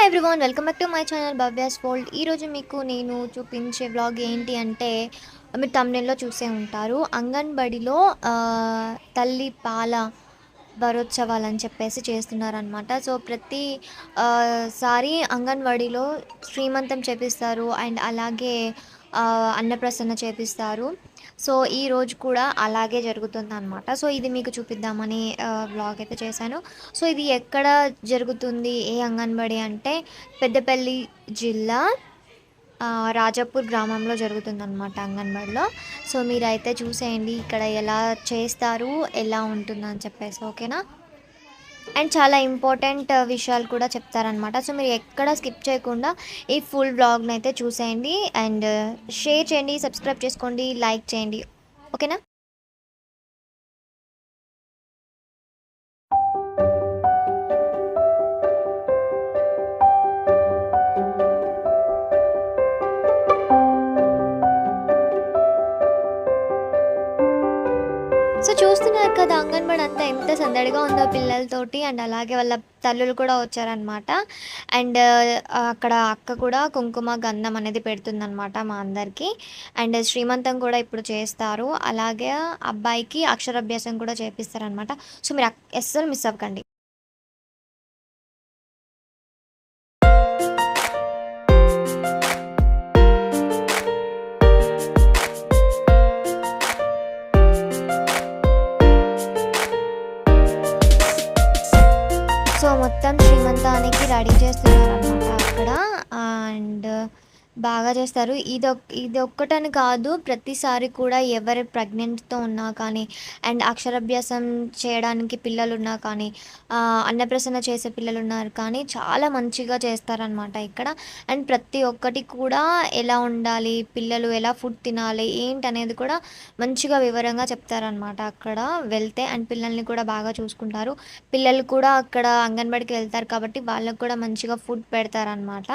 Everyone, welcome back to my channel Bhavya's world. ఈరోజు మీకు నేను చూపించే వ్లాగ్ ఏంటి అంటే, మీరు తమ్నెల్లో చూసే ఉంటారు. అంగన్వాడీలో తల్లి పాల వారోత్సవాలు అని చెప్పేసి చేస్తున్నారనమాట. సో ప్రతి సారి అంగన్వాడీలో శ్రీమంతం చేపిస్తారు అండ్ అలాగే అన్నప్రసన్న చేపిస్తారు. సో ఈరోజు కూడా అలాగే జరుగుతుందనమాట. సో ఇది మీకు చూపిద్దామని వ్లాగ్ అయితే చేశాను. సో ఇది ఎక్కడ జరుగుతుంది, ఏ అంగన్వాడీ అంటే పెద్దపల్లి జిల్లా రాజాపూర్ గ్రామంలో జరుగుతుందన్నమాట అంగన్వాడీలో. సో మీరైతే చూసేయండి ఇక్కడ ఎలా చేస్తారు, ఎలా ఉంటుందని చెప్పేసి, ఓకేనా. అండ్ చాలా ఇంపార్టెంట్ విషయాలు కూడా చెప్తారనమాట. సో మీరు ఎక్కడ స్కిప్ చేయకుండా ఈ ఫుల్ వ్లాగ్ని అయితే చూసేయండి అండ్ షేర్ చేయండి, సబ్స్క్రైబ్ చేసుకోండి, లైక్ చేయండి, ఓకేనా. సో చూస్తున్నారు కదా అంగన్వాడీ అంతా ఎంత సందడిగా ఉందో పిల్లలతోటి. అండ్ అలాగే వాళ్ళ తల్లులు కూడా వచ్చారనమాట. అండ్ అక్కడ అక్క కూడా కుంకుమ గంధం అనేది పెడుతుందనమాట మా అందరికీ. అండ్ శ్రీమంతం కూడా ఇప్పుడు చేస్తారు. అలాగే అబ్బాయికి అక్షరాభ్యాసం కూడా చేపిస్తారనమాట. సో మీరు అస్సలు మిస్ అవ్వకండి. సో మొత్తం శ్రీమంతానికి రెడీ చేస్తున్నారనమాట అక్కడ. అండ్ బాగా చేస్తారు. ఇది ఒక్కటని కాదు, ప్రతిసారి కూడా ఎవరు ప్రెగ్నెంట్తో ఉన్నా కానీ అండ్ అక్షరాభ్యాసం చేయడానికి పిల్లలు ఉన్నా కానీ అన్నప్రసన్న చేసే పిల్లలు ఉన్నారు కానీ చాలా మంచిగా చేస్తారనమాట ఇక్కడ. అండ్ ప్రతి ఒక్కటి కూడా ఎలా ఉండాలి, పిల్లలు ఎలా ఫుడ్ తినాలి ఏంటి అనేది కూడా మంచిగా వివరంగా చెప్తారనమాట అక్కడ వెళ్తే. అండ్ పిల్లల్ని కూడా బాగా చూసుకుంటారు. పిల్లలు కూడా అక్కడ అంగన్వాడికి వెళ్తారు కాబట్టి వాళ్ళకు కూడా మంచిగా ఫుడ్ పెడతారనమాట.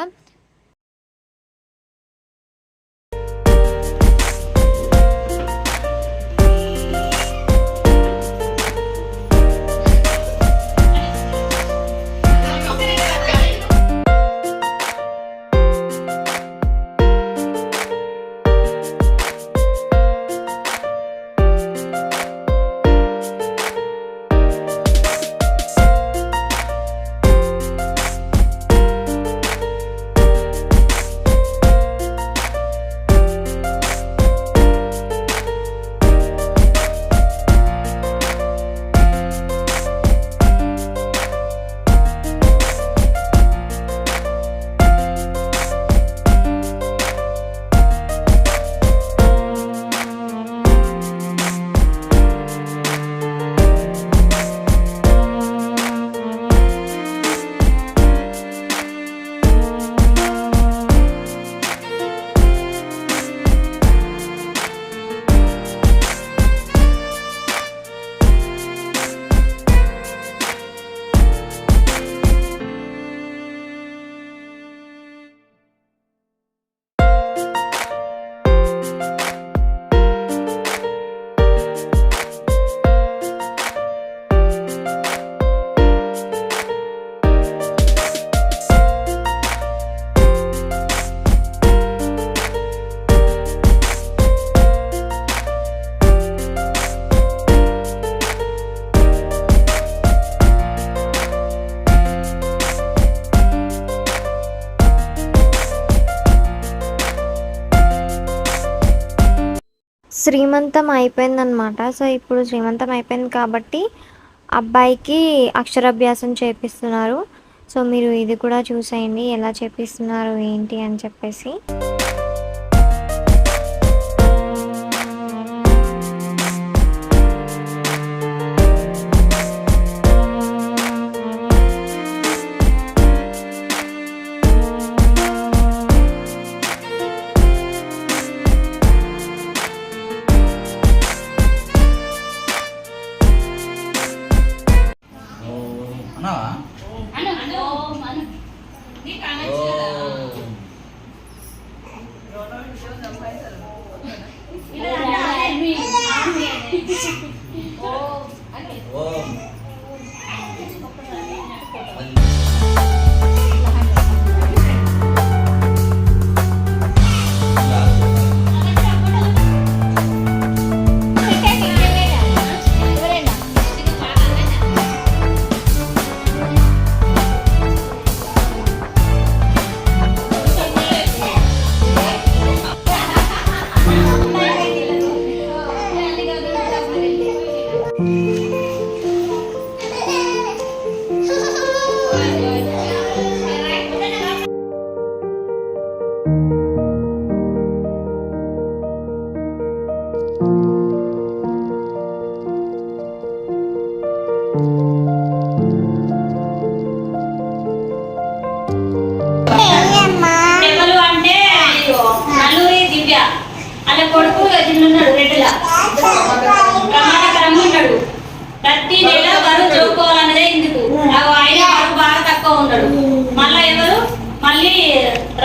శ్రీమంతం అయిపోయిందనమాట. సో ఇప్పుడు శ్రీమంతం అయిపోయింది కాబట్టి అబ్బాయికి అక్షరాభ్యాసం చేపిస్తున్నారు. సో మీరు ఇది కూడా చూసేయండి ఎలా చేపిస్తున్నారు ఏంటి అని చెప్పేసి. ఎవరు అంటే నల్లూరి దివ్య అలా కొడుకు ఉన్నాడు రెడ్డిలా ప్రమాదకరంగా ఉన్నాడు. ప్రతి నెల బరువు చూపుకోవాలన్నదే ఇందుకు ఆయన బరువు బాగా తక్కువ ఉన్నాడు. మళ్ళీ ఎవరు మళ్ళీ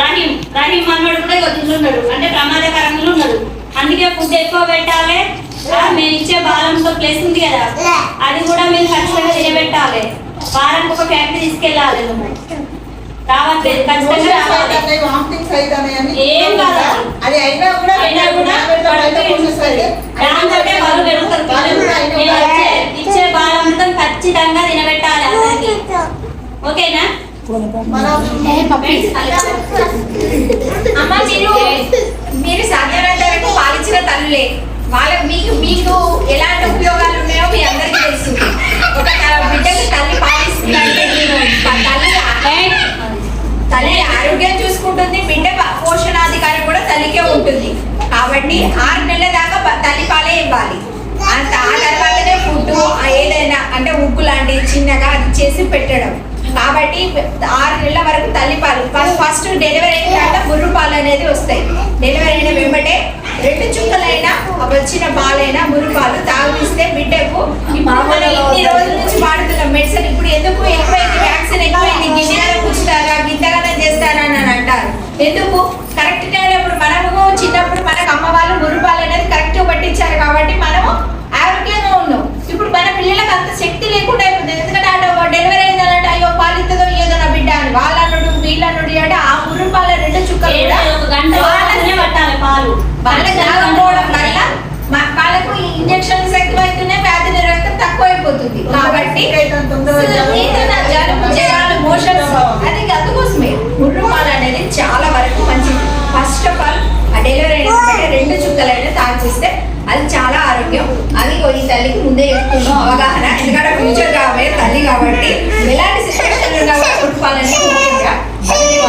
రహీం అన్నాడు కూడా ఉన్నాడు అంటే ప్రమాదకరంగా ఉన్నాడు. అందుకే ఫుడ్ ఎక్కువ పెట్టాలి. మేము ఇచ్చే బాలంతో ప్లేస్ ఉంది కదా అది కూడా మీరు ఖచ్చితంగా తినబెట్టాలి. వారానికి ఒక ఫ్యాక్టరీ తీసుకెళ్ళాలి. రావట్లేదు ఖచ్చితంగా ఏం కాదు ఇచ్చే బాలంతం ఖచ్చితంగా తినబెట్టాలి అందరికి. ఓకేనా? అమ్మ మీరు సాధ్యమైనంత వరకు పాలించిన తల్లులే. మీకు ఎలాంటి ఉపయోగాలు ఉన్నాయో మీ అందరికీ తెలుసు. ఒక బిడ్డకి తల్లి పాలిస్తుందంటే తల్లి ఆరోగ్యం చూసుకుంటుంది, బిడ్డ పోషణాధికారం కూడా తల్లికే ఉంటుంది. కాబట్టి 6 నెలల దాకా తల్లి పాలే ఇవ్వాలి. ఆ తర్వాతనే ఫుడ్ ఏదైనా అంటే ఉగ్గు లాంటివి చిన్నగా అది చేసి పెట్టడం. కాబట్టి 6 నెలల వరకు తల్లిపాలు ఫస్ట్ డెలివరీ అయిన ముర్రు పాలు అనేది వస్తాయి. డెలివరీ అయిన వెంబటే 2 చుక్కలైనా వచ్చిన పాలైనా ముర్రు పాలు తాగిస్తే బిడ్డకు మనం ఇన్ని రోజుల నుంచి వాడుతున్న మెడిసిన్ ఇప్పుడు ఎందుకు ఎక్కువైంది, వ్యాక్సిన్ ఎక్కువైంది, గిన్నెల కూర్చుతారా గింతగానే చేస్తారా అని అంటారు. ఎందుకు కరెక్ట్ అయినప్పుడు మనము చిన్నప్పుడు మనకు అమ్మ వాళ్ళు ముర్రు పాలు అనేది కరెక్ట్ పట్టించారు కాబట్టి మనము ఆరోగ్యంగా ఉన్నాం. ఇప్పుడు మన పిల్లలకు అంత శక్తి లేకుండా అయిపోతుంది. ఎందుకంటే డెలివరీ అయిందంటే అయ్యో పాలిస్తుందో ఇయ్యదో నా బిడ్డ అని వాళ్ళనుడు వీళ్ళనుడు అంటే ఆ ముర్రు పాల 2 చుక్కలు వాళ్ళకి తాగకపోవడం వల్ల వాళ్ళకు ఇంజక్షన్స్ ఎక్కువైతున్నాయి, వ్యాధి నిరోధకత తక్కువ అయిపోతుంది. కాబట్టి జలుబు జ్వరాలు మోషన్స్ అది అందుకోసమే ముర్రు పాలు అనేది చాలా వరకు మంచిది. ఫస్ట్ ఆఫ్ ఆల్ ఆ డెలివరీ అయిన 2 చుక్కలైనా తాగిస్తే అది చాలా ఆరోగ్యం. అది ఈ తల్లికి ముందే చెప్తున్నాం అవగాహన. ఎందుకంటే ఫ్యూచర్ కాబోయే తల్లి కాబట్టి ఎలాంటి సిచ్యువేషన్ ఉన్నా కూడా కుటుంబాలని ముఖ్యంగా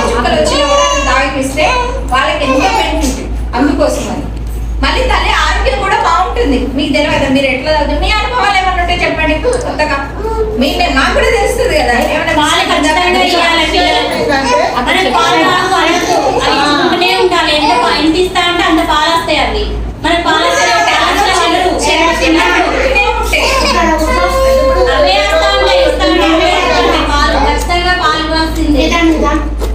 చుక్కలు వచ్చినా కూడా అది తాగిపిస్తే వాళ్ళకి ఎంతో బెనిఫిట్. అందుకోసం అది మళ్ళీ తల్లి ఆరోగ్యం కూడా బాగుంటుంది. మీకు తెలియదు మీరు ఎట్లా చదువుతుంది, మీ అనుభవాలు ఏమన్నా ఉంటే చెప్పండి కొత్తగా. మాకు కూడా తెలుస్తుంది కదా ఉండాలి. ఎంత ఇస్తా అంటే అంత పాలు వస్తాయి. అవి మన పాలు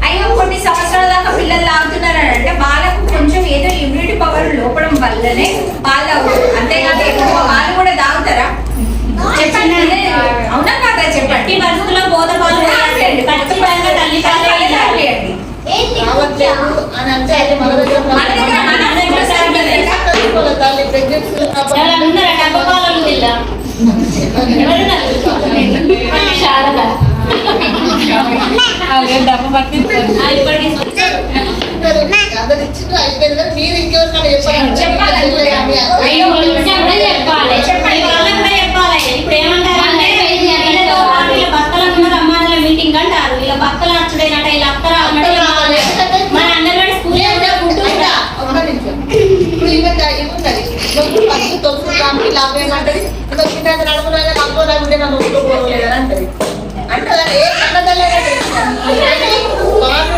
అయ్యో కొన్ని సంవత్సరాల దాకా పిల్లలు తాగుతున్నారు అంటే వాళ్ళకు కొంచెం ఏదో ఇమ్యూనిటీ పవర్ లోపడం వల్లనే పాలు తాగుతారు. అంతేకాదు ఎక్కువ పాలు కూడా తాగుతారా చెప్పండి. అవునా కాదా చెప్పండి. పరిస్థితుల్లో బోధ పాలు ఖచ్చితంగా తల్లి ఇప్పుడు ఏమంటారంటే భక్తులు అమ్మాయిల మీటింగ్ అంటారు. ఇలా భక్తులు నచ్చుడేనట ఇలా అక్కర మన అంగన్వాడీ స్కూల్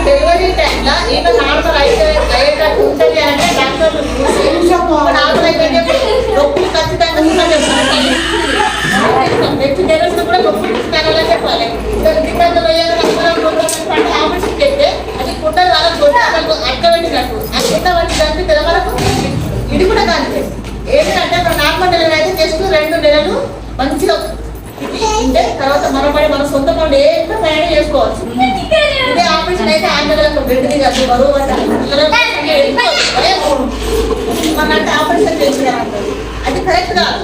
డెలివరీ టైంలో ఈమె నార్మల్ అయ్యేటట్టు ఉంటుంది అంటే డాక్టర్లు నార్మల్ అయితే నొప్పులు ఖచ్చితంగా చెప్పాలి. నెక్స్ట్ డెలివరీ కూడా నొప్పులు తినాలని చెప్పాలి. గిన్నెలు ఆపరేషన్ చేస్తే అది కుండ వాళ్ళకు అక్కబెట్టినట్టు ఆ కుండ వంటి దానికి తెలవరకు ఇది కూడా కాదు. ఏంటంటే నార్మల్ డెలివరీ అయితే జస్ట్ 2 నెలలు మంచిగా అంటే తర్వాత మన సొంత పనులు ఏదో ప్రయాణం చేసుకోవచ్చు. ఇదే ఆపరేషన్ అయితే 6 నెలలకు బెడ్ది కాదు బరువు మన అంటే ఆపరేషన్ చేసినారంటే అది కరెక్ట్ కాదు.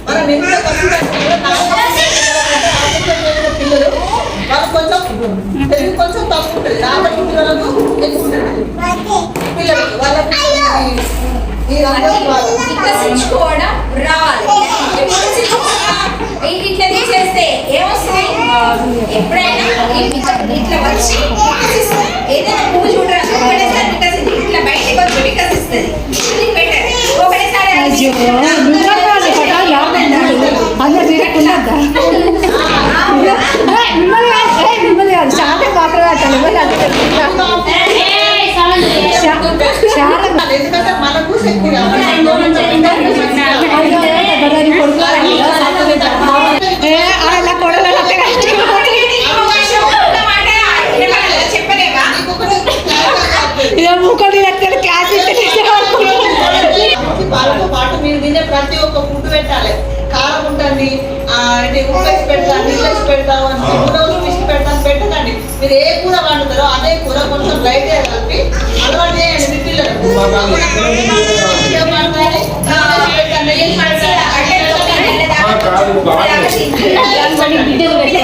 మనం ఎంత ఖచ్చితంగా ఆపరేషన్ చేసిన పిల్లలు వాళ్ళు కొంచెం తెలుగు కొంచెం తక్కువ ఉంటుంది. రాత్రి పిల్లలకు ఎక్కువ ఉంటుంది. పిల్లలకి వాళ్ళకి వికసించుకోవడం రావాలి. ఇట్లా తీసేస్తే ఏమొస్తుంది? ఎప్పుడైనా ఇట్లా వచ్చి ఏదైనా పువ్వు చూడడానికి ఒకటేసారి వికసిస్తుంది. ఇట్లా బయటకు వచ్చి వికసిస్తుంది. అది బెటర్. ఒకటేసారి మిమ్మల్ని కాదు శాతం మాత్రమే ఫుడ్ పెట్టాలి. కారం ఉంటుంది, ఉప్పు వేసి పెడతా, నీళ్ళు వేసి పెడతాం అని 3 రోజులు ఫిష్ పెడతాను పెట్టకండి. మీరు ఏ కూర వండుతారో అదే కూర కొంచెం లైట్గా కలిపి అలవాటు చేయండి మీ పిల్లలు. అంటే